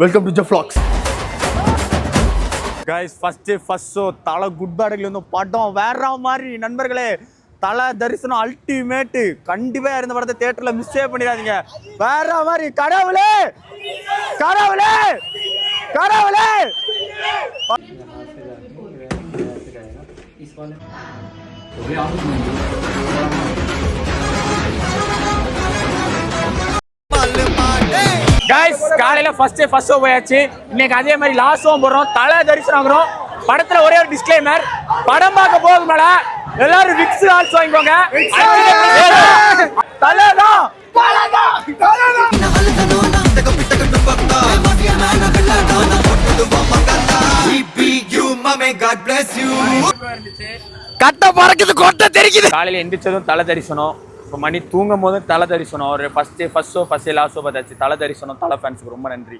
Welcome to ஜெஃப்ளாக்ஸ். Guys first show தலை good பேடுல இருந்து படம் வேற மாதிரி நண்பர்களே. தலை தரிசனம் அல்டிமேட்டு. கண்டிப்பா இருந்த படத்தை தியேட்டர்ல மிஸ்ஸே பண்ணிடாதீங்க. வேற மாதிரி கடவுளே கடவுளே கடவுளே. கைஸ் காலையில ஃபர்ஸ்ட் ஷோ போயாச்சு. இன்னைக்கு அதே மாதிரி லாஸ்ட் ஷோ போடுறோம். தலை தரிசனம் ஆகுறோம். படத்துல ஒரே ஒரு டிஸ்க்ளைமர், படம் பார்க்க போகும் மேல எல்லாரும் விக்ஸ் ஆல்ஸ் வாங்கிக்கோங்க. தலைதான் கட்ட பறக்குது கொட்ட தெரிக்குது. காலையில எந்திரிச்சதும் தலை தரிசனம். இப்போ மணி தூங்கும் போதும் தலை தரிசனம். ஒரு ஃபர்ஸ்ட் ஷோ லாஸ்ட் ஷோ பார்த்தாச்சு. தலை தரிசனம். தலை ஃபேன்ஸுக்கு ரொம்ப நன்றி.